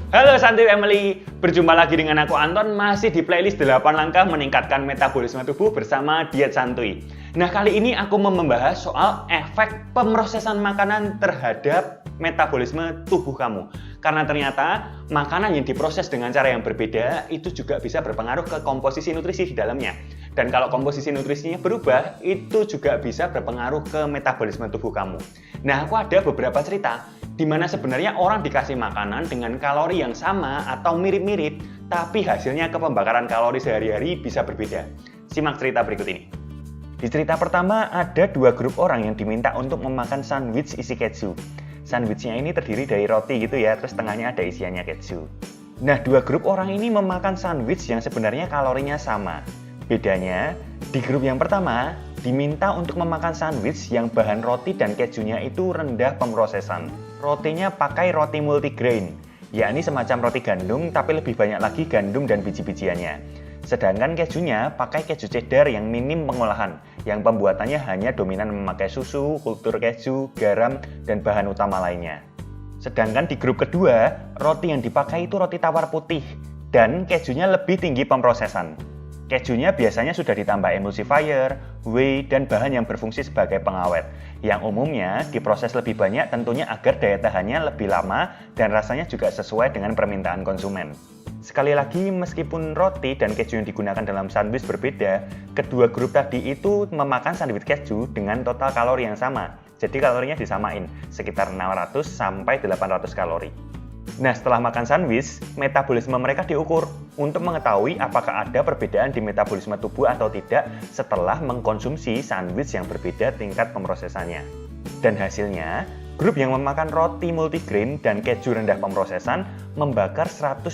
Halo Santuy Family, berjumpa lagi dengan aku Anton, masih di playlist 8 langkah meningkatkan metabolisme tubuh bersama Diet Santuy. Nah, kali ini aku mau membahas soal efek pemrosesan makanan terhadap metabolisme tubuh kamu. Karena ternyata makanan yang diproses dengan cara yang berbeda itu juga bisa berpengaruh ke komposisi nutrisi di dalamnya. Dan kalau komposisi nutrisinya berubah, itu juga bisa berpengaruh ke metabolisme tubuh kamu. Nah, aku ada beberapa cerita di mana sebenarnya orang dikasih makanan dengan kalori yang sama atau mirip-mirip, tapi hasilnya ke pembakaran kalori sehari-hari bisa berbeda. Simak cerita berikut ini. Di cerita pertama, ada dua grup orang yang diminta untuk memakan sandwich isi keju. Sandwichnya ini terdiri dari roti gitu ya, terus tengahnya ada isiannya keju. Nah, dua grup orang ini memakan sandwich yang sebenarnya kalorinya sama. Bedanya, di grup yang pertama, diminta untuk memakan sandwich yang bahan roti dan kejunya itu rendah pemrosesan. Rotinya pakai roti multigrain, yakni semacam roti gandum tapi lebih banyak lagi gandum dan biji-bijiannya. Sedangkan kejunya pakai keju cheddar yang minim pengolahan, yang pembuatannya hanya dominan memakai susu, kultur keju, garam, dan bahan utama lainnya. Sedangkan di grup kedua, roti yang dipakai itu roti tawar putih, dan kejunya lebih tinggi pemrosesan. Kejunya biasanya sudah ditambah emulsifier, whey, dan bahan yang berfungsi sebagai pengawet, yang umumnya diproses lebih banyak tentunya agar daya tahannya lebih lama dan rasanya juga sesuai dengan permintaan konsumen. Sekali lagi, meskipun roti dan keju yang digunakan dalam sandwich berbeda, kedua grup tadi itu memakan sandwich keju dengan total kalori yang sama. Jadi kalorinya disamain, sekitar 600 sampai 800 kalori. Nah, setelah makan sandwich, metabolisme mereka diukur untuk mengetahui apakah ada perbedaan di metabolisme tubuh atau tidak setelah mengkonsumsi sandwich yang berbeda tingkat pemrosesannya. Dan hasilnya, grup yang memakan roti multigrain dan keju rendah pemrosesan membakar 137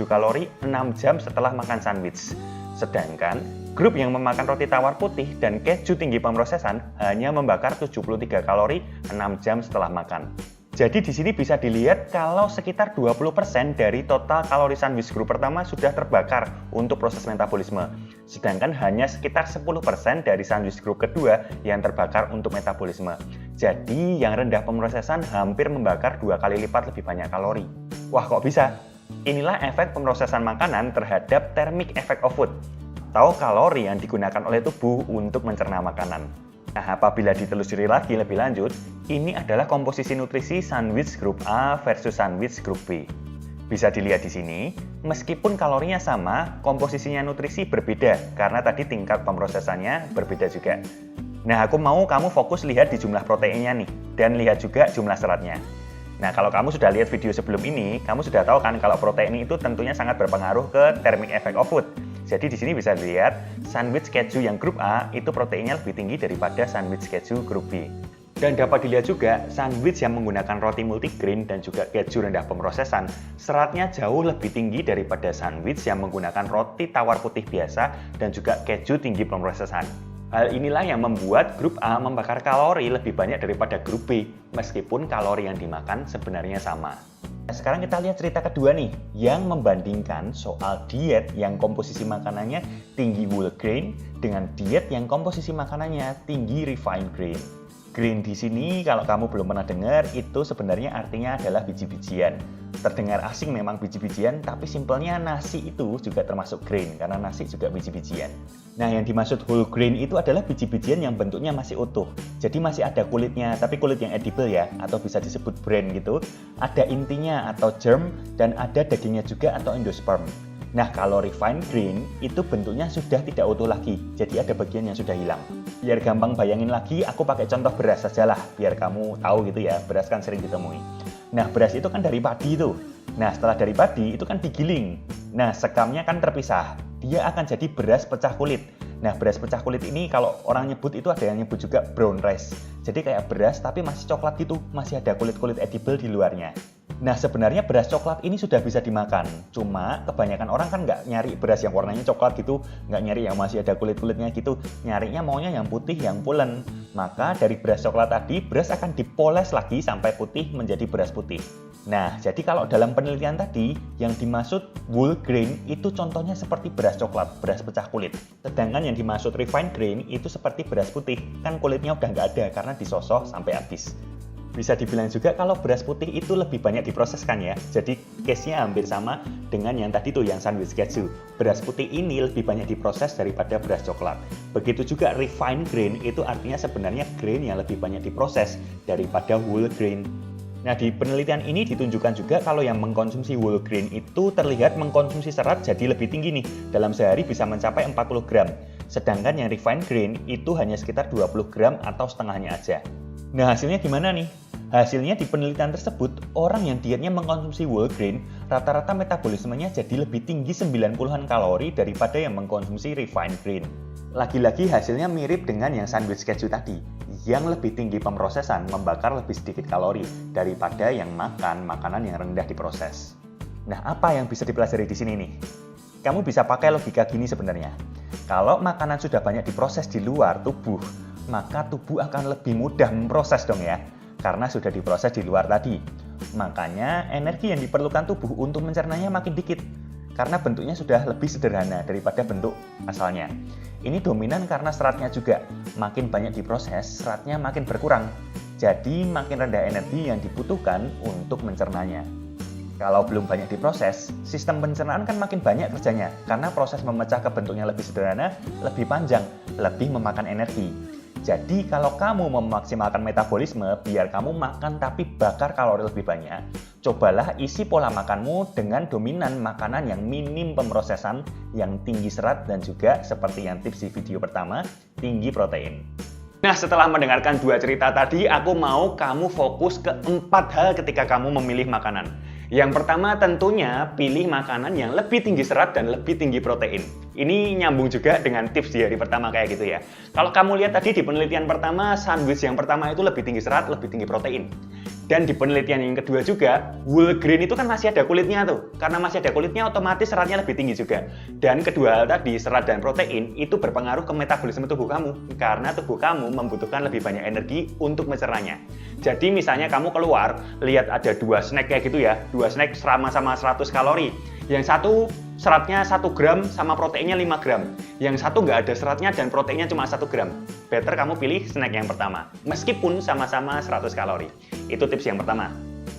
kalori 6 jam setelah makan sandwich. Sedangkan, grup yang memakan roti tawar putih dan keju tinggi pemrosesan hanya membakar 73 kalori 6 jam setelah makan. Jadi di sini bisa dilihat kalau sekitar 20% dari total kalori sandwich grup pertama sudah terbakar untuk proses metabolisme. Sedangkan hanya sekitar 10% dari sandwich grup kedua yang terbakar untuk metabolisme. Jadi yang rendah pemrosesan hampir membakar 2 kali lipat lebih banyak kalori. Wah, kok bisa? Inilah efek pemrosesan makanan terhadap thermic effect of food, atau kalori yang digunakan oleh tubuh untuk mencerna makanan. Nah, apabila ditelusuri lagi lebih lanjut, ini adalah komposisi nutrisi sandwich grup A versus sandwich grup B. Bisa dilihat di sini, meskipun kalorinya sama, komposisinya nutrisi berbeda karena tadi tingkat pemrosesannya berbeda juga. Nah, aku mau kamu fokus lihat di jumlah proteinnya nih, dan lihat juga jumlah seratnya. Nah, kalau kamu sudah lihat video sebelum ini, kamu sudah tahu kan kalau protein itu tentunya sangat berpengaruh ke thermic effect of food. Jadi di sini bisa dilihat, sandwich keju yang grup A itu proteinnya lebih tinggi daripada sandwich keju grup B. Dan dapat dilihat juga, sandwich yang menggunakan roti multigrain dan juga keju rendah pemrosesan, seratnya jauh lebih tinggi daripada sandwich yang menggunakan roti tawar putih biasa dan juga keju tinggi pemrosesan. Hal inilah yang membuat grup A membakar kalori lebih banyak daripada grup B, meskipun kalori yang dimakan sebenarnya sama. Nah, sekarang kita lihat cerita kedua nih, yang membandingkan soal diet yang komposisi makanannya tinggi whole grain dengan diet yang komposisi makanannya tinggi refined grain. Grain di sini kalau kamu belum pernah dengar, itu sebenarnya artinya adalah biji-bijian. Terdengar asing memang biji-bijian, tapi simpelnya nasi itu juga termasuk grain, karena nasi juga biji-bijian. Nah, yang dimaksud whole grain itu adalah biji-bijian yang bentuknya masih utuh. Jadi masih ada kulitnya, tapi kulit yang edible ya, atau bisa disebut bran gitu. Ada intinya atau germ, dan ada dagingnya juga atau endosperm. Nah, kalau refined grain itu bentuknya sudah tidak utuh lagi, jadi ada bagian yang sudah hilang. Biar gampang bayangin lagi, aku pakai contoh beras sajalah, biar kamu tahu gitu ya, beras kan sering ditemui. Nah, beras itu kan dari padi tuh. Nah, setelah dari padi itu kan digiling. Nah, sekamnya kan terpisah. Dia akan jadi beras pecah kulit. Nah, beras pecah kulit ini kalau orang nyebut itu ada yang nyebut juga brown rice. Jadi kayak beras tapi masih coklat gitu, masih ada kulit-kulit edible di luarnya. Nah, sebenarnya beras coklat ini sudah bisa dimakan. Cuma kebanyakan orang kan nggak nyari beras yang warnanya coklat gitu, nggak nyari yang masih ada kulit-kulitnya gitu. Nyarinya maunya yang putih, yang pulen. Maka dari beras coklat tadi, beras akan dipoles lagi sampai putih menjadi beras putih. Nah, jadi kalau dalam penelitian tadi, yang dimaksud whole grain itu contohnya seperti beras coklat, beras pecah kulit. Sedangkan yang dimaksud refined grain itu seperti beras putih, kan kulitnya udah nggak ada karena disosok sampai habis. Bisa dibilang juga kalau beras putih itu lebih banyak diproseskan ya. Jadi case-nya hampir sama dengan yang tadi tuh, yang sandwich keju. Beras putih ini lebih banyak diproses daripada beras coklat. Begitu juga refined grain, itu artinya sebenarnya grain yang lebih banyak diproses daripada whole grain. Nah, di penelitian ini ditunjukkan juga kalau yang mengkonsumsi whole grain itu terlihat mengkonsumsi serat jadi lebih tinggi nih. Dalam sehari bisa mencapai 40 gram. Sedangkan yang refined grain itu hanya sekitar 20 gram atau setengahnya aja. Nah, hasilnya gimana nih? Hasilnya di penelitian tersebut, orang yang dietnya mengkonsumsi whole grain, rata-rata metabolismenya jadi lebih tinggi 90-an kalori daripada yang mengkonsumsi refined grain. Lagi-lagi hasilnya mirip dengan yang sandwich keju tadi, yang lebih tinggi pemrosesan membakar lebih sedikit kalori daripada yang makan makanan yang rendah diproses. Nah, apa yang bisa dipelajari di sini nih? Kamu bisa pakai logika gini sebenarnya. Kalau makanan sudah banyak diproses di luar tubuh, maka tubuh akan lebih mudah memproses dong ya, karena sudah diproses di luar tadi. Makanya energi yang diperlukan tubuh untuk mencernanya makin dikit, karena bentuknya sudah lebih sederhana daripada bentuk asalnya. Ini dominan karena seratnya juga. Makin banyak diproses, seratnya makin berkurang. Jadi makin rendah energi yang dibutuhkan untuk mencernanya. Kalau belum banyak diproses, sistem pencernaan kan makin banyak kerjanya, karena proses memecah ke bentuknya lebih sederhana, lebih panjang, lebih memakan energi. Jadi kalau kamu memaksimalkan metabolisme biar kamu makan tapi bakar kalori lebih banyak, cobalah isi pola makanmu dengan dominan makanan yang minim pemrosesan, yang tinggi serat, dan juga seperti yang tips di video pertama, tinggi protein. Nah, setelah mendengarkan dua cerita tadi, aku mau kamu fokus ke 4 hal ketika kamu memilih makanan. Yang pertama tentunya pilih makanan yang lebih tinggi serat dan lebih tinggi protein. Ini nyambung juga dengan tips di hari pertama kayak gitu ya. Kalau kamu lihat tadi di penelitian pertama, sandwich yang pertama itu lebih tinggi serat, lebih tinggi protein. Dan di penelitian yang kedua juga, whole grain itu kan masih ada kulitnya tuh. Karena masih ada kulitnya, otomatis seratnya lebih tinggi juga. Dan kedua hal tadi, serat dan protein, itu berpengaruh ke metabolisme tubuh kamu. Karena tubuh kamu membutuhkan lebih banyak energi untuk mencernanya. Jadi misalnya kamu keluar, lihat ada 2 snack kayak gitu ya. 2 snack sama-sama 100 kalori. Yang satu seratnya 1 gram sama proteinnya 5 gram. Yang satu nggak ada seratnya dan proteinnya cuma 1 gram. Better kamu pilih snack yang pertama, meskipun sama-sama 100 kalori. Itu tips yang pertama.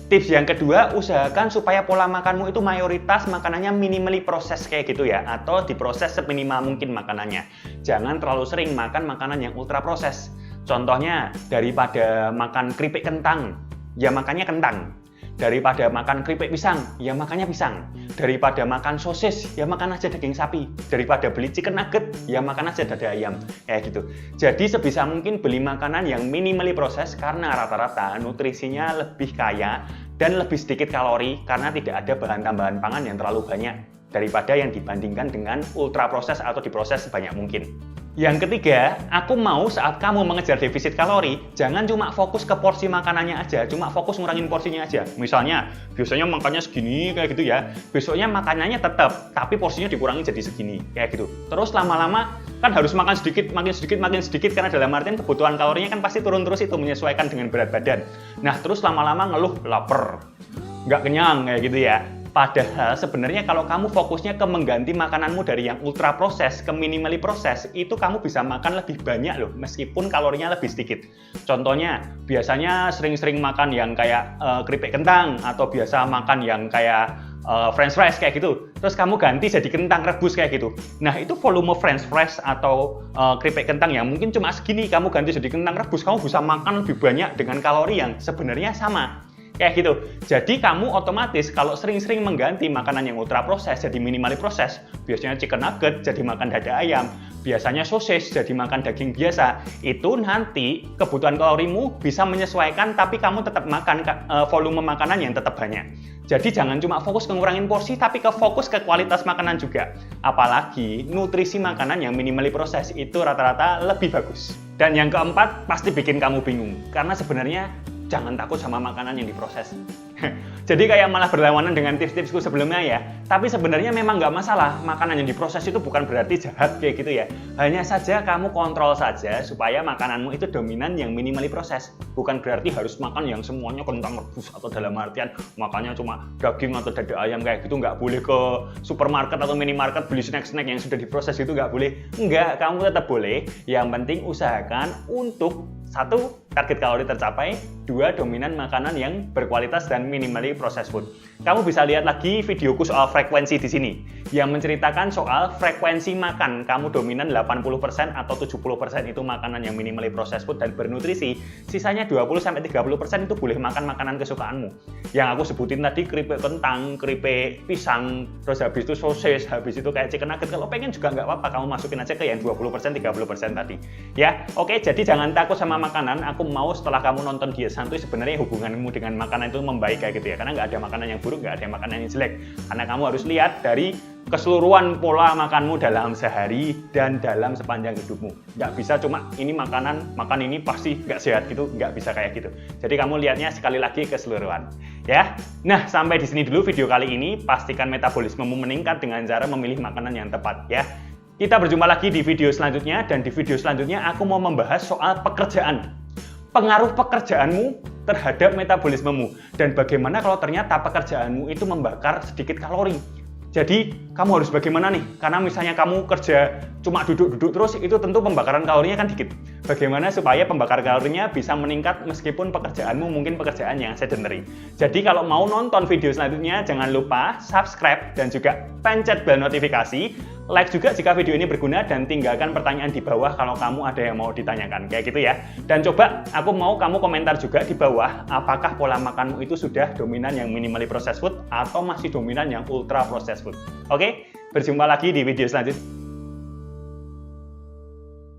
Tips yang kedua, usahakan supaya pola makanmu itu mayoritas makanannya minimally proses kayak gitu ya, atau diproses seminimal mungkin makanannya. Jangan terlalu sering makan makanan yang ultra proses. Contohnya, daripada makan keripik kentang, ya makannya kentang. Daripada makan keripik pisang, ya makannya pisang. Daripada makan sosis, ya makan aja daging sapi. Daripada beli chicken nugget, ya makan aja dada ayam. Kayak gitu. Jadi sebisa mungkin beli makanan yang minimally proses karena rata-rata nutrisinya lebih kaya dan lebih sedikit kalori karena tidak ada bahan tambahan pangan yang terlalu banyak daripada yang dibandingkan dengan ultra proses atau diproses sebanyak mungkin. Yang ketiga, aku mau saat kamu mengejar defisit kalori, jangan cuma fokus ke porsi makanannya aja, cuma fokus ngurangin porsinya aja. Misalnya, biasanya makannya segini, kayak gitu ya. Besoknya makanannya tetap, tapi porsinya dikurangi jadi segini, kayak gitu. Terus lama-lama, kan harus makan sedikit, makin sedikit, karena dalam artian kebutuhan kalorinya kan pasti turun terus itu, menyesuaikan dengan berat badan. Nah, terus lama-lama ngeluh, lapar, nggak kenyang, kayak gitu ya. Padahal sebenarnya kalau kamu fokusnya ke mengganti makananmu dari yang ultra proses ke minimally proses, itu kamu bisa makan lebih banyak loh, meskipun kalorinya lebih sedikit. Contohnya, biasanya sering-sering makan yang kayak keripik kentang, atau biasa makan yang kayak french fries kayak gitu. Terus kamu ganti jadi kentang rebus kayak gitu. Nah, itu volume french fries atau keripik kentang yang mungkin cuma segini, kamu ganti jadi kentang rebus, kamu bisa makan lebih banyak dengan kalori yang sebenarnya sama. Kayak gitu. Jadi kamu otomatis kalau sering-sering mengganti makanan yang ultra proses jadi minimally proses, biasanya chicken nugget jadi makan dada ayam, biasanya sosis jadi makan daging biasa, itu nanti kebutuhan kalorimu bisa menyesuaikan tapi kamu tetap makan volume makanan yang tetap banyak. Jadi jangan cuma fokus ke ngurangin porsi tapi fokus ke kualitas makanan juga. Apalagi nutrisi makanan yang minimally proses itu rata-rata lebih bagus. Dan yang keempat pasti bikin kamu bingung karena sebenarnya jangan takut sama makanan yang diproses. Jadi kayak malah berlawanan dengan tips-tipsku sebelumnya ya. Tapi sebenarnya memang nggak masalah. Makanan yang diproses itu bukan berarti jahat kayak gitu ya. Hanya saja kamu kontrol saja supaya makananmu itu dominan yang minimally proses. Bukan berarti harus makan yang semuanya kentang rebus atau dalam artian makannya cuma daging atau dada ayam kayak gitu. Nggak boleh ke supermarket atau minimarket beli snack-snack yang sudah diproses itu nggak boleh. Nggak, kamu tetap boleh. Yang penting usahakan untuk 1. target kalori tercapai, 2 dominan makanan yang berkualitas dan minimally processed food. Kamu bisa lihat lagi videoku soal frekuensi di sini yang menceritakan soal frekuensi makan. Kamu dominan 80% atau 70% itu makanan yang minimally processed food dan bernutrisi. Sisanya 20-30% itu boleh makan makanan kesukaanmu. Yang aku sebutin tadi keripik kentang, keripik pisang, terus habis itu sosis, habis itu kayak chicken nugget. Kalau pengen juga nggak apa-apa, kamu masukin aja ke yang 20-30% tadi. Ya, oke, jadi jangan takut sama makanan. Aku mau setelah kamu nonton Diet Santuy sebenarnya hubunganmu dengan makanan itu membaik kayak gitu ya. Karena nggak ada makanan yang buruk, nggak ada makanan yang jelek. Karena kamu harus lihat dari keseluruhan pola makanmu dalam sehari dan dalam sepanjang hidupmu. Nggak bisa cuma ini makanan, makan ini pasti nggak sehat gitu, nggak bisa kayak gitu. Jadi kamu lihatnya sekali lagi keseluruhan. Ya, nah sampai di sini dulu video kali ini. Pastikan metabolismemu meningkat dengan cara memilih makanan yang tepat ya. Kita berjumpa lagi di video selanjutnya, dan di video selanjutnya aku mau membahas soal pekerjaan. Pengaruh pekerjaanmu terhadap metabolismemu dan bagaimana kalau ternyata pekerjaanmu itu membakar sedikit kalori. Jadi kamu harus bagaimana nih? Karena misalnya kamu kerja cuma duduk-duduk terus, itu tentu pembakaran kalorinya kan dikit. Bagaimana supaya pembakar kalorinya bisa meningkat meskipun pekerjaanmu mungkin pekerjaan yang sedentary. Jadi kalau mau nonton video selanjutnya, jangan lupa subscribe dan juga pencet bel notifikasi. Like juga jika video ini berguna, dan tinggalkan pertanyaan di bawah kalau kamu ada yang mau ditanyakan. Kayak gitu ya. Dan coba aku mau kamu komentar juga di bawah, apakah pola makanmu itu sudah dominan yang minimally processed food atau masih dominan yang ultra processed food. Oke, berjumpa lagi di video selanjutnya.